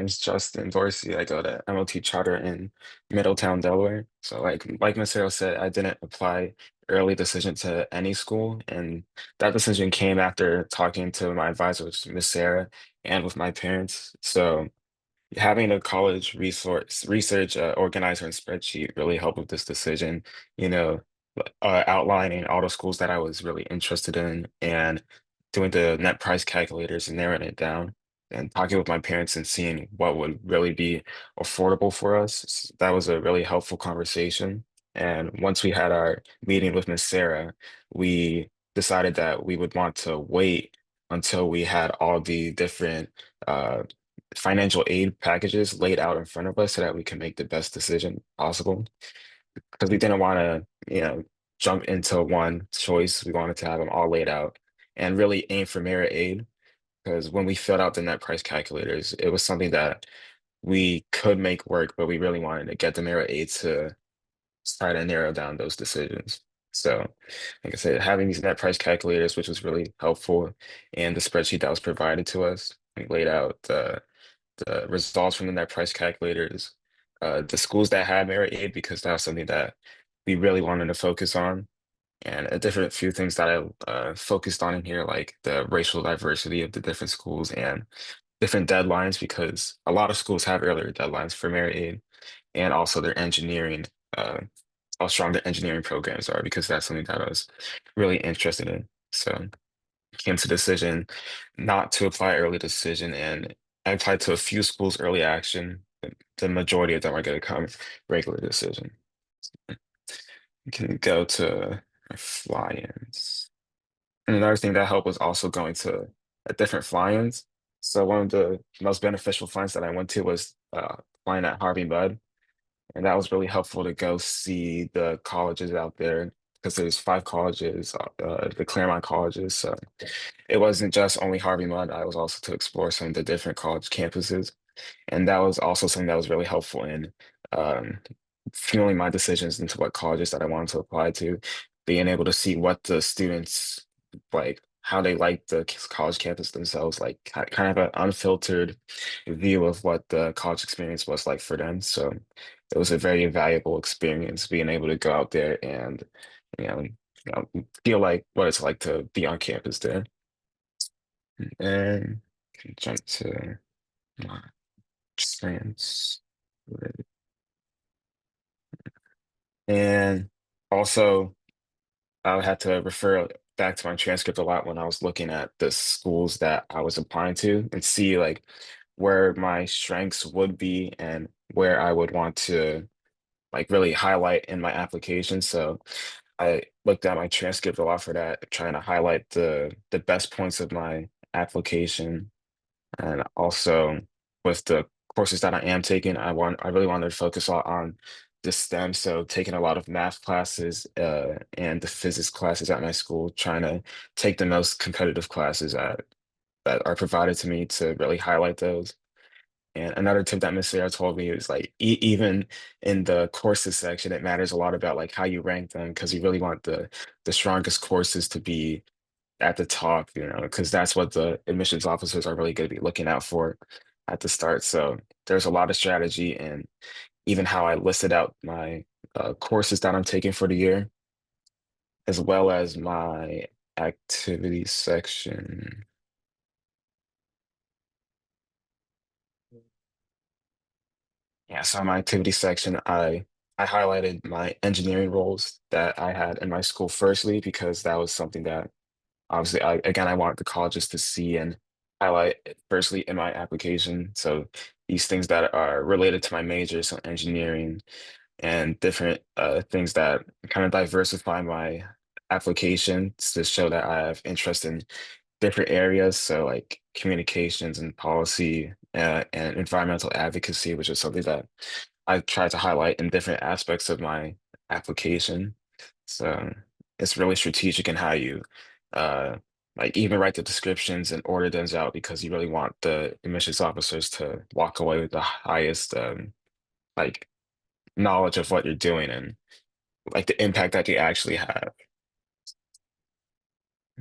name's Justin Dorsey. I go to MOT Charter in Middletown, Delaware. So like Miss Sarah said, I didn't apply early decision to any school, and that decision came after talking to my advisor, which is Miss Sarah, and with my parents. So having a college research organizer and spreadsheet really helped with this decision. You know, outlining all the schools that I was really interested in and doing the net price calculators and narrowing it down and talking with my parents and seeing what would really be affordable for us. That was a really helpful conversation. And once we had our meeting with Miss Sarah, we decided that we would want to wait until we had all the different uh, financial aid packages laid out in front of us so that we can make the best decision possible. Because we didn't want to, jump into one choice. We wanted to have them all laid out and really aim for merit aid. Because when we filled out the net price calculators, it was something that we could make work, but we really wanted to get the merit aid to try to narrow down those decisions. So, like I said, having these net price calculators, which was really helpful, and the spreadsheet that was provided to us, we laid out the results from the net price calculators, the schools that had merit aid, because that was something that we really wanted to focus on, and a different few things that I focused on in here, like the racial diversity of the different schools and different deadlines, because a lot of schools have earlier deadlines for merit aid, and also their engineering, uh, how strong their engineering programs are, because that's something that I was really interested in. So came to decision not to apply early decision, and I applied to a few schools early action. The majority of them are going to come regular decision. You can go to fly-ins. And another thing that helped was also going to different fly-ins. So one of the most beneficial fly-ins that I went to was flying at Harvey Mudd. And that was really helpful to go see the colleges out there because there's five colleges, the Claremont colleges. So it wasn't just only Harvey Mudd. I was also to explore some of the different college campuses. And that was also something that was really helpful in um, fueling my decisions into what colleges that I wanted to apply to, being able to see what the students like, how they like the college campus themselves, like kind of an unfiltered view of what the college experience was like for them. So it was a very valuable experience being able to go out there and, feel like what it's like to be on campus there. And can jump to my science. And also, I had to refer back to my transcript a lot when I was looking at the schools that I was applying to and see like where my strengths would be and where I would want to like really highlight in my application. So I looked at my transcript a lot for that, trying to highlight the best points of my application. And also with the courses that I am taking, I really wanted to focus on the STEM. So taking a lot of math classes and the physics classes at my school, trying to take the most competitive classes that are provided to me to really highlight those. And another tip that Miss Sarah told me is like even in the courses section, it matters a lot about like how you rank them because you really want the strongest courses to be at the top, because that's what the admissions officers are really going to be looking out for at the start. So there's a lot of strategy and even how I listed out my courses that I'm taking for the year, as well as my activity section. Yeah, so my activity section, I highlighted my engineering roles that I had in my school firstly, because that was something that obviously I want the colleges to see and highlight it firstly in my application. So these things that are related to my major, so engineering and different things that kind of diversify my application to show that I have interest in different areas. So like communications and policy and environmental advocacy, which is something that I try to highlight in different aspects of my application. So it's really strategic in how you uh like even write the descriptions and order those out because you really want the admissions officers to walk away with the highest like knowledge of what you're doing and like the impact that you actually have.